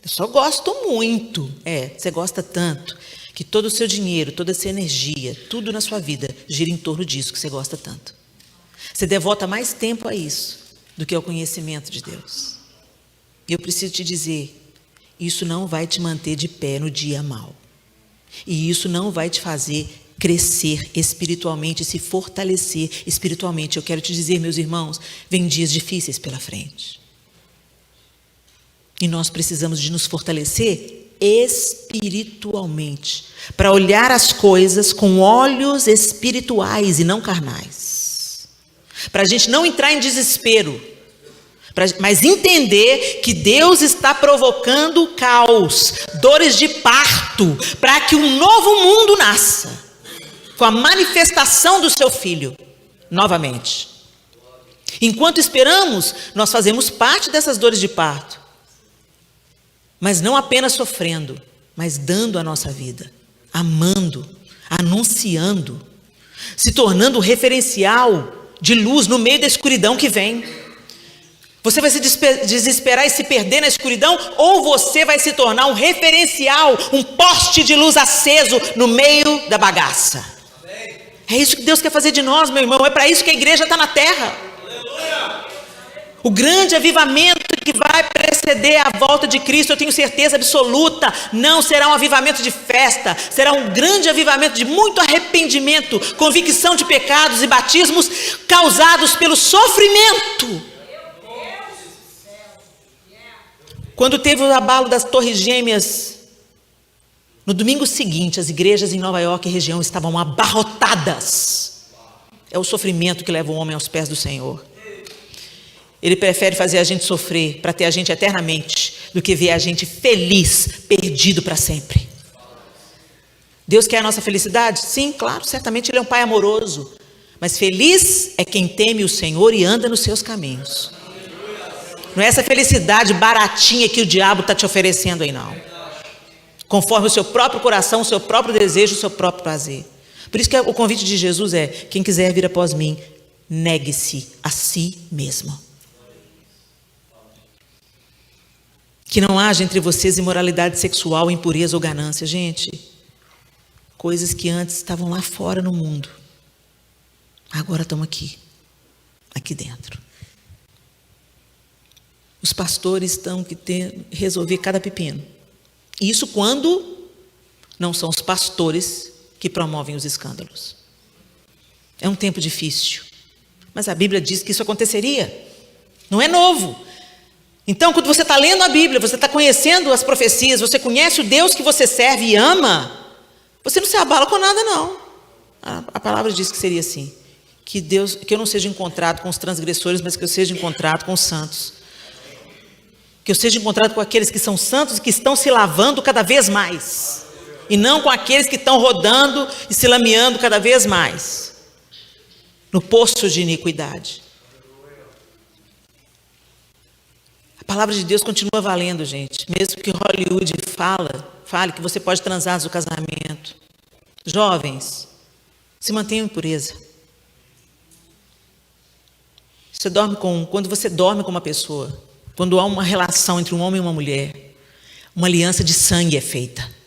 Eu só gosto muito. Você gosta tanto que todo o seu dinheiro, toda a sua energia, tudo na sua vida gira em torno disso que você gosta tanto. Você devota mais tempo a isso do que ao conhecimento de Deus. E eu preciso te dizer, isso não vai te manter de pé no dia mau. E isso não vai te fazer crescer espiritualmente, se fortalecer espiritualmente. Eu quero te dizer, meus irmãos, vem dias difíceis pela frente. E nós precisamos de nos fortalecer espiritualmente, para olhar as coisas com olhos espirituais e não carnais. Para a gente não entrar em desespero, mas entender que Deus está provocando caos, dores de parto, para que um novo mundo nasça, com a manifestação do seu Filho, novamente. Enquanto esperamos, nós fazemos parte dessas dores de parto, mas não apenas sofrendo, mas dando a nossa vida, amando, anunciando, se tornando o referencial de luz no meio da escuridão que vem. Você vai se desesperar e se perder na escuridão, ou você vai se tornar um referencial, um poste de luz aceso no meio da bagaça. É isso que Deus quer fazer de nós, meu irmão. É para isso que a igreja está na terra. O grande avivamento que vai preceder a volta de Cristo, eu tenho certeza absoluta, não será um avivamento de festa, será um grande avivamento de muito arrependimento, convicção de pecados e batismos causados pelo sofrimento. Quando teve o abalo das Torres Gêmeas, no domingo seguinte, as igrejas em Nova York e região estavam abarrotadas. É o sofrimento que leva o homem aos pés do Senhor. Ele prefere fazer a gente sofrer para ter a gente eternamente, do que ver a gente feliz, perdido para sempre. Deus quer a nossa felicidade? Sim, claro, certamente Ele é um Pai amoroso. Mas feliz é quem teme o Senhor e anda nos seus caminhos. Não é essa felicidade baratinha que o diabo está te oferecendo aí, não. Conforme o seu próprio coração, o seu próprio desejo, o seu próprio prazer. Por isso que o convite de Jesus é: quem quiser vir após mim, negue-se a si mesmo. Que não haja entre vocês imoralidade sexual, impureza ou ganância. Gente, coisas que antes estavam lá fora no mundo, agora estão aqui dentro. Os pastores estão que resolver cada pepino. Isso quando não são os pastores que promovem os escândalos. É um tempo difícil, mas a Bíblia diz que isso aconteceria. Não é novo. Então, quando você está lendo a Bíblia, você está conhecendo as profecias, você conhece o Deus que você serve e ama, você não se abala com nada, não. A palavra diz que seria assim: que eu não seja encontrado com os transgressores, mas que eu seja encontrado com os santos. Que eu seja encontrado com aqueles que são santos e que estão se lavando cada vez mais. E não com aqueles que estão rodando e se lameando cada vez mais no poço de iniquidade. A palavra de Deus continua valendo, gente. Mesmo que Hollywood fale que você pode transar antes do casamento. Jovens, se mantenham em pureza. Quando você dorme com uma pessoa, quando há uma relação entre um homem e uma mulher, uma aliança de sangue é feita.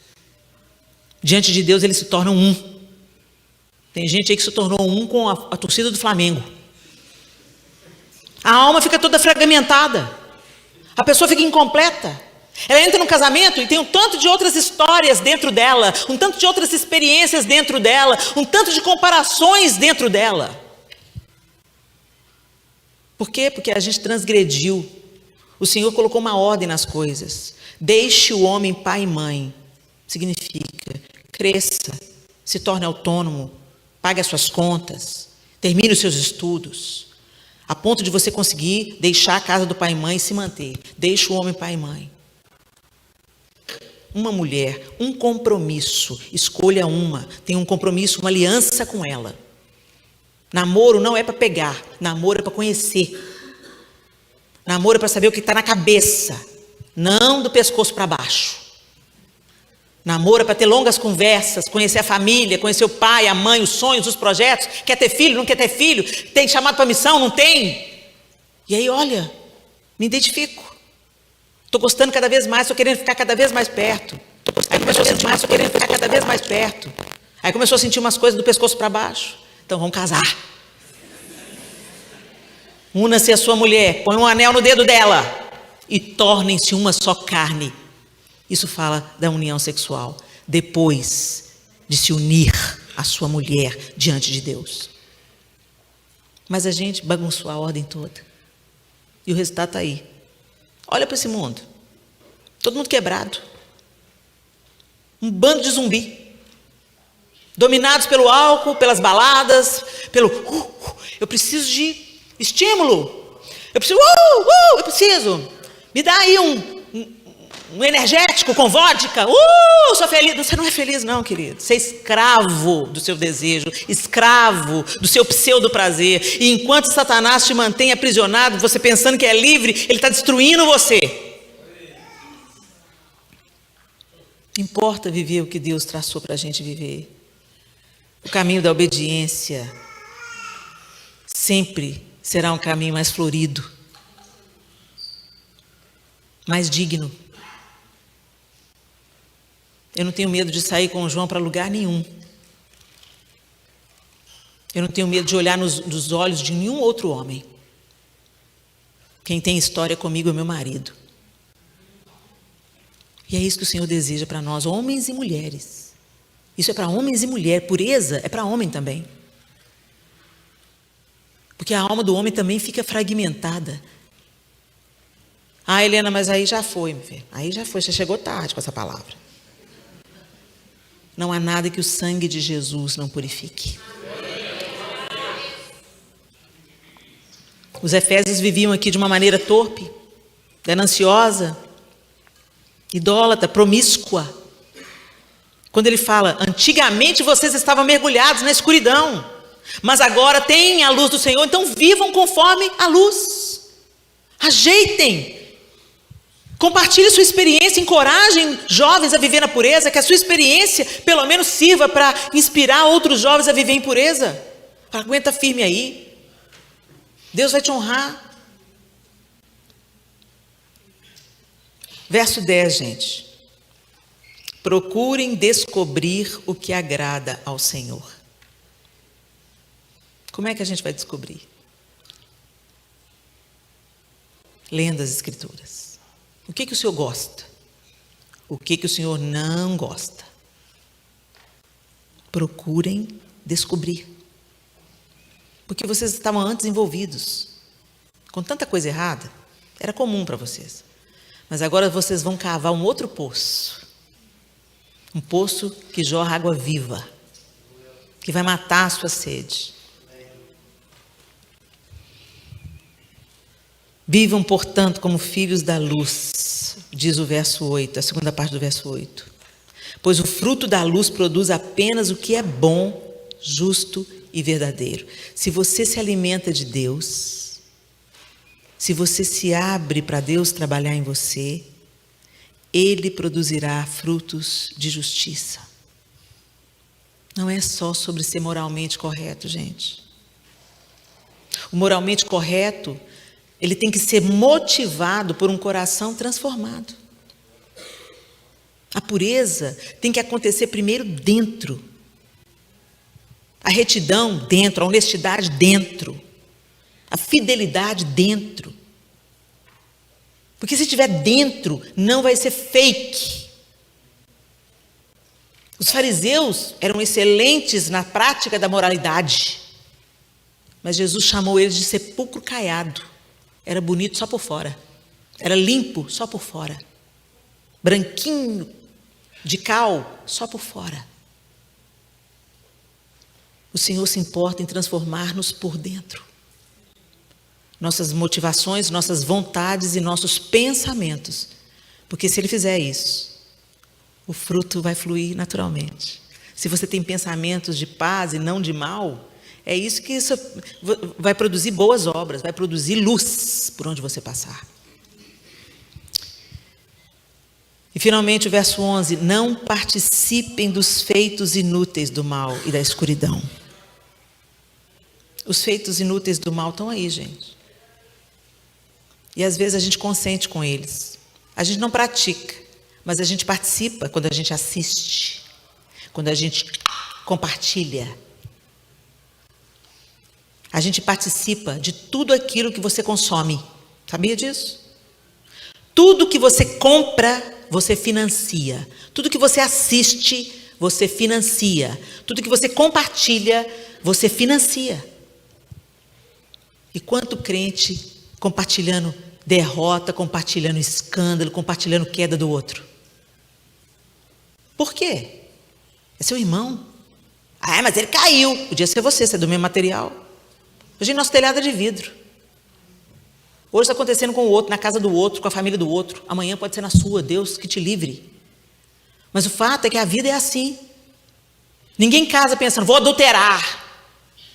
Diante de Deus eles se tornam um. Tem gente aí que se tornou um com a torcida do Flamengo. A alma fica toda fragmentada. A pessoa fica incompleta. Ela entra no casamento e tem um tanto de outras histórias dentro dela, um tanto de outras experiências dentro dela, um tanto de comparações dentro dela. Por quê? Porque a gente transgrediu. O Senhor colocou uma ordem nas coisas. Deixe o homem pai e mãe. Significa, cresça, se torne autônomo, pague as suas contas, termine os seus estudos, a ponto de você conseguir deixar a casa do pai e mãe e se manter. Deixe o homem pai e mãe. Uma mulher, um compromisso, escolha uma, tem um compromisso, uma aliança com ela. Namoro não é para pegar, namoro é para conhecer. Namoro é para saber o que está na cabeça, não do pescoço para baixo. Namoro é para ter longas conversas, conhecer a família, conhecer o pai, a mãe, os sonhos, os projetos. Quer ter filho, não quer ter filho? Tem chamado para missão, não tem? E aí, olha, me identifico. Estou gostando cada vez mais, estou querendo ficar cada vez mais perto. Aí começou a sentir mais, estou querendo ficar cada vez mais perto. Aí começou a sentir umas coisas do pescoço para baixo. Então vamos casar. Una-se a sua mulher, põe um anel no dedo dela e tornem-se uma só carne. Isso fala da união sexual, depois de se unir a sua mulher diante de Deus. Mas a gente bagunçou a ordem toda. E o resultado está aí. Olha para esse mundo. Todo mundo quebrado. Um bando de zumbi. Dominados pelo álcool, pelas baladas, pelo... eu preciso de estímulo. Eu preciso. Me dá aí um energético com vodka. Sou feliz. Você não é feliz não, querido. Você é escravo do seu desejo, escravo do seu pseudo prazer. E enquanto Satanás te mantém aprisionado, você pensando que é livre, ele está destruindo você. Não importa viver o que Deus traçou para a gente viver. O caminho da obediência sempre será um caminho mais florido, mais digno. Eu não tenho medo de sair com o João para lugar nenhum. Eu não tenho medo de olhar nos olhos de nenhum outro homem. Quem tem história comigo é meu marido. E é isso que o Senhor deseja para nós, homens e mulheres. Isso é para homens e mulheres. Pureza é para homem também. Porque a alma do homem também fica fragmentada. Ah, Helena, mas aí já foi, meu filho. Aí já foi, você chegou tarde com essa palavra. Não há nada que o sangue de Jesus não purifique. Os efésios viviam aqui de uma maneira torpe, gananciosa, idólatra, promíscua. Quando ele fala, antigamente vocês estavam mergulhados na escuridão, mas agora têm a luz do Senhor, então vivam conforme a luz. Ajeitem. Compartilhe sua experiência, encorajem jovens a viver na pureza, que a sua experiência pelo menos sirva para inspirar outros jovens a viver em pureza. Aguenta firme aí. Deus vai te honrar. Verso 10, gente. Procurem descobrir o que agrada ao Senhor. Como é que a gente vai descobrir? Lendo as Escrituras. O que o Senhor gosta? O que o Senhor não gosta? Procurem descobrir. Porque vocês estavam antes envolvidos com tanta coisa errada, era comum para vocês. Mas agora vocês vão cavar um outro poço. Um poço que jorra água viva, que vai matar a sua sede. Vivam, portanto, como filhos da luz, diz o verso 8, a segunda parte do verso 8. Pois o fruto da luz produz apenas o que é bom, justo e verdadeiro. Se você se alimenta de Deus, se você se abre para Deus trabalhar em você, Ele produzirá frutos de justiça. Não é só sobre ser moralmente correto, gente. O moralmente correto, ele tem que ser motivado por um coração transformado. A pureza tem que acontecer primeiro dentro. A retidão dentro, a honestidade dentro. A fidelidade dentro. Porque se estiver dentro, não vai ser fake. Os fariseus eram excelentes na prática da moralidade. Mas Jesus chamou eles de sepulcro caiado. Era bonito só por fora. Era limpo só por fora. Branquinho, de cal, só por fora. O Senhor se importa em transformar-nos por dentro. Nossas motivações, nossas vontades e nossos pensamentos. Porque se Ele fizer isso, o fruto vai fluir naturalmente. Se você tem pensamentos de paz e não de mal, é isso que isso vai produzir boas obras, vai produzir luz por onde você passar. E finalmente o verso 11, não participem dos feitos inúteis do mal e da escuridão. Os feitos inúteis do mal estão aí, gente. E às vezes a gente consente com eles. A gente não pratica, mas a gente participa quando a gente assiste, quando a gente compartilha. A gente participa de tudo aquilo que você consome. Sabia disso? Tudo que você compra, você financia. Tudo que você assiste, você financia. Tudo que você compartilha, você financia. E quanto crente compartilhando derrota, compartilhando escândalo, compartilhando queda do outro. Por quê? É seu irmão. Ah, mas ele caiu. Podia ser você é do mesmo material. Hoje nosso telhado é de vidro. Hoje está acontecendo com o outro, na casa do outro, com a família do outro. Amanhã pode ser na sua, Deus que te livre. Mas o fato é que a vida é assim. Ninguém casa pensando, vou adulterar.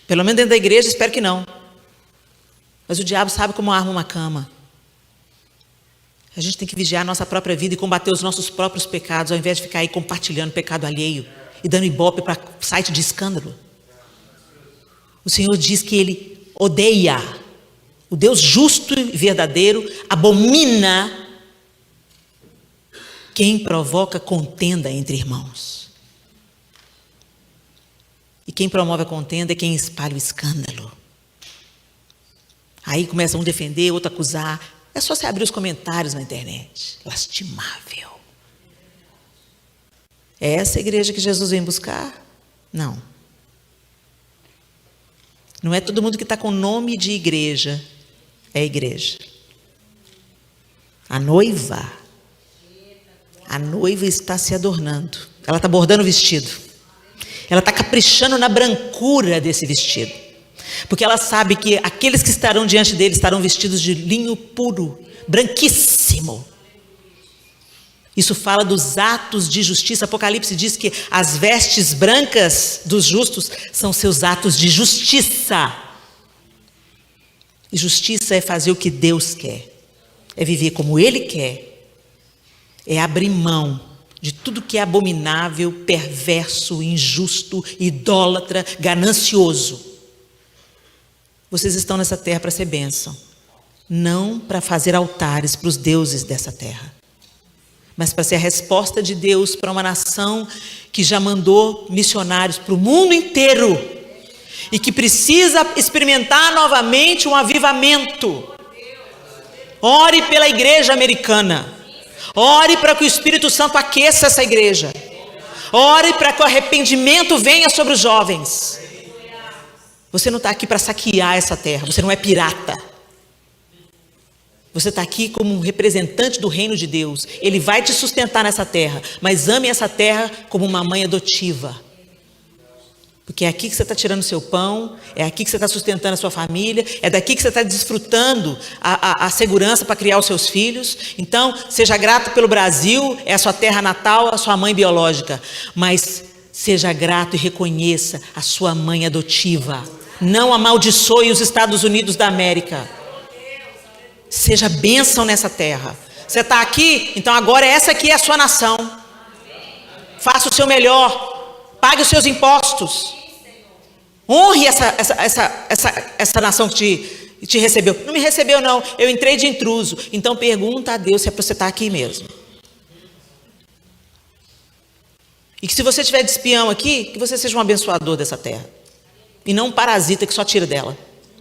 Pelo menos dentro da igreja, espero que não. Mas o diabo sabe como arma uma cama. A gente tem que vigiar a nossa própria vida e combater os nossos próprios pecados, ao invés de ficar aí compartilhando pecado alheio e dando ibope para site de escândalo. O Senhor diz que Ele odeia, o Deus justo e verdadeiro abomina quem provoca contenda entre irmãos. E quem promove a contenda é quem espalha o escândalo. Aí começa um a defender, outro a acusar. É só você abrir os comentários na internet. Lastimável. É essa a igreja que Jesus vem buscar? Não. Não é todo mundo que está com nome de igreja. É igreja. A noiva está se adornando. Ela está bordando o vestido. Ela está caprichando na brancura desse vestido. Porque ela sabe que aqueles que estarão diante dele estarão vestidos de linho puro, branquíssimo. Isso fala dos atos de justiça. Apocalipse diz que as vestes brancas dos justos são seus atos de justiça. E justiça é fazer o que Deus quer. É viver como Ele quer. É abrir mão de tudo que é abominável, perverso, injusto, idólatra, ganancioso. Vocês estão nessa terra para ser bênção. Não para fazer altares para os deuses dessa terra. Mas para ser a resposta de Deus para uma nação que já mandou missionários para o mundo inteiro. E que precisa experimentar novamente um avivamento. Ore pela igreja americana. Ore para que o Espírito Santo aqueça essa igreja. Ore para que o arrependimento venha sobre os jovens. Você não está aqui para saquear essa terra. Você não é pirata. Você está aqui como um representante do reino de Deus. Ele vai te sustentar nessa terra. Mas ame essa terra como uma mãe adotiva. Porque é aqui que você está tirando o seu pão. É aqui que você está sustentando a sua família. É daqui que você está desfrutando a segurança para criar os seus filhos. Então, seja grato pelo Brasil. É a sua terra natal, a sua mãe biológica. Mas seja grato e reconheça a sua mãe adotiva. Não amaldiçoe os Estados Unidos da América. Seja bênção nessa terra. Você está aqui, então agora essa aqui é a sua nação. Faça o seu melhor. Pague os seus impostos. Honre essa nação que te recebeu. Não me recebeu não, eu entrei de intruso. Então pergunta a Deus se é para você estar aqui mesmo. E que se você estiver de espião aqui, que você seja um abençoador dessa terra. E não um parasita que só tira dela.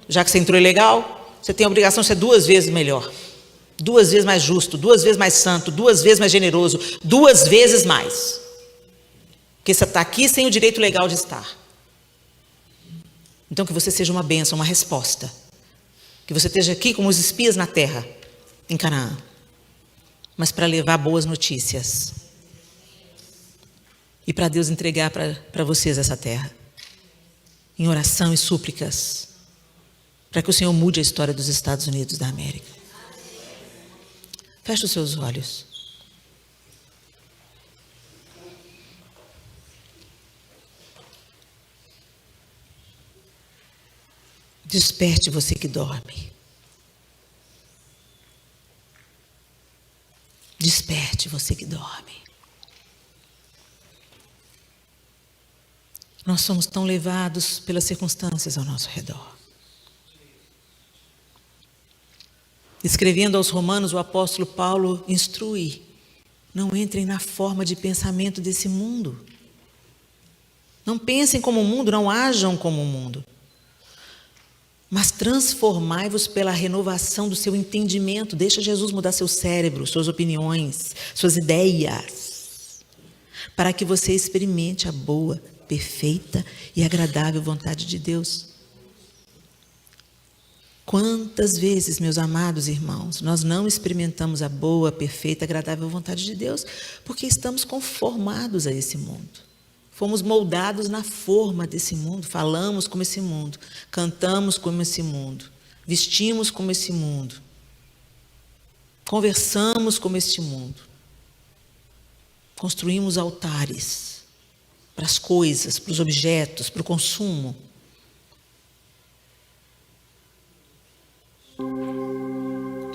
Já que você entrou ilegal, você tem a obrigação de ser 2 vezes melhor. 2 vezes mais justo, 2 vezes mais santo, 2 vezes mais generoso, 2 vezes mais. Porque você está aqui sem o direito legal de estar. Então que você seja uma bênção, uma resposta. Que você esteja aqui como os espias na terra, em Canaã. Mas para levar boas notícias. E para Deus entregar para vocês essa terra. Em oração e súplicas. Para que o Senhor mude a história dos Estados Unidos da América. Feche os seus olhos. Desperte você que dorme. Desperte você que dorme. Nós somos tão levados pelas circunstâncias ao nosso redor. Escrevendo aos Romanos, o apóstolo Paulo instrui: não entrem na forma de pensamento desse mundo. Não pensem como o mundo, não ajam como o mundo. mas transformai-vos pela renovação do seu entendimento. Deixa Jesus mudar seu cérebro, suas opiniões, suas ideias, para que você experimente a boa, perfeita e agradável vontade de Deus. Quantas vezes, meus amados irmãos, nós não experimentamos a boa, perfeita, agradável vontade de Deus porque estamos conformados a esse mundo. Fomos moldados na forma desse mundo, falamos como esse mundo, cantamos como esse mundo, vestimos como esse mundo, conversamos como este mundo. Construímos altares para as coisas, para os objetos, para o consumo.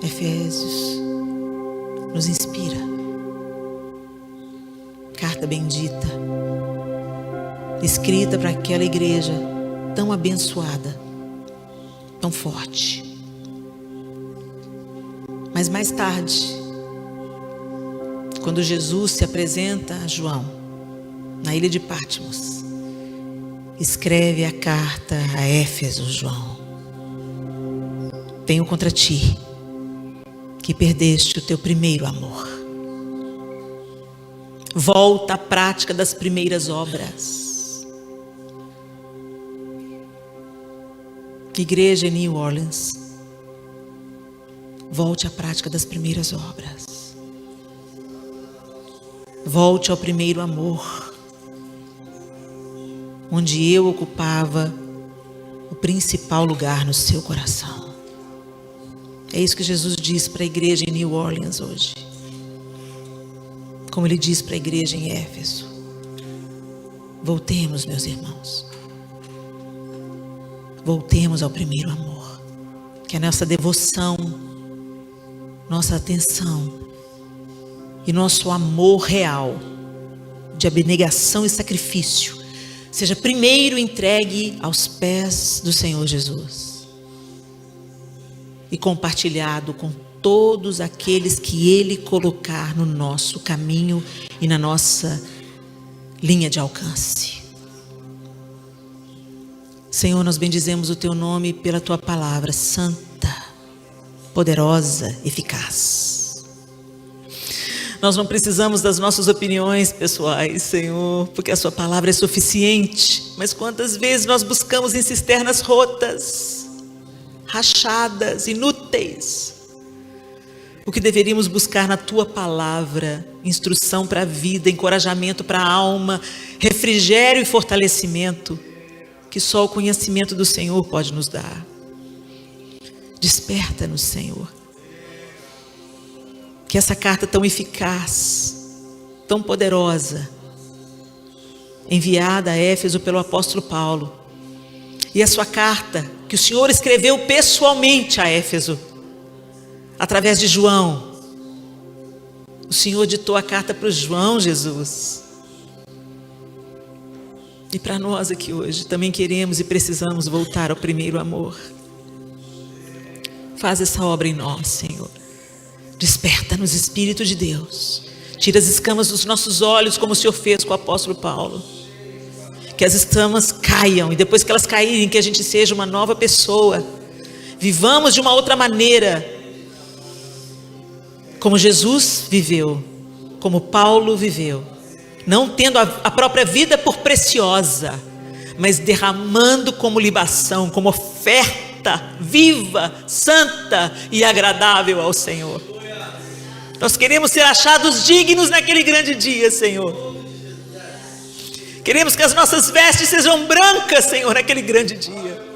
Efésios nos inspira. Carta bendita, escrita para aquela igreja tão abençoada, tão forte. Mas mais tarde, quando Jesus se apresenta a João, na ilha de Patmos, escreve a carta a Éfeso. João: tenho contra ti que perdeste o teu primeiro amor. Volta à prática das primeiras obras. Igreja em New Orleans, volte à prática das primeiras obras. Volte ao primeiro amor, onde eu ocupava o principal lugar no seu coração. É isso que Jesus diz para a igreja em New Orleans hoje, como Ele diz para a igreja em Éfeso. Voltemos, meus irmãos, voltemos ao primeiro amor, que a nossa devoção, nossa atenção e nosso amor real, de abnegação e sacrifício, seja primeiro entregue aos pés do Senhor Jesus e compartilhado com todos aqueles que Ele colocar no nosso caminho e na nossa linha de alcance. Senhor, nós bendizemos o Teu nome pela Tua palavra santa, poderosa, eficaz. Nós não precisamos das nossas opiniões pessoais, Senhor, porque a Sua palavra é suficiente. Mas quantas vezes nós buscamos em cisternas rotas, rachadas, inúteis, o que deveríamos buscar na Tua palavra: instrução para a vida, encorajamento para a alma, refrigério e fortalecimento, que só o conhecimento do Senhor pode nos dar. Desperta-nos, Senhor, que essa carta tão eficaz, tão poderosa, enviada a Éfeso pelo apóstolo Paulo, e a sua carta que o Senhor escreveu pessoalmente a Éfeso, através de João. O Senhor ditou a carta para o João Jesus. E para nós aqui hoje também queremos e precisamos voltar ao primeiro amor. Faz essa obra em nós, Senhor. Desperta-nos, Espírito de Deus. Tira as escamas dos nossos olhos, como o Senhor fez com o apóstolo Paulo. Que as escamas caiam, e depois que elas caírem, que a gente seja uma nova pessoa. Vivamos de uma outra maneira, como Jesus viveu, como Paulo viveu, não tendo a própria vida por preciosa, mas derramando como libação, como oferta viva, santa e agradável ao Senhor. Nós queremos ser achados dignos naquele grande dia, Senhor. Queremos que as nossas vestes sejam brancas, Senhor, naquele grande dia.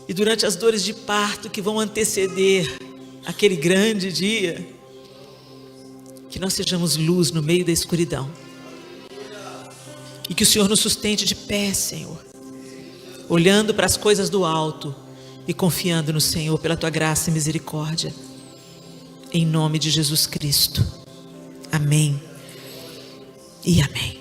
E durante as dores de parto que vão anteceder aquele grande dia, que nós sejamos luz no meio da escuridão. E que o Senhor nos sustente de pé, Senhor, olhando para as coisas do alto e confiando no Senhor pela Tua graça e misericórdia. Em nome de Jesus Cristo. Amém e amém.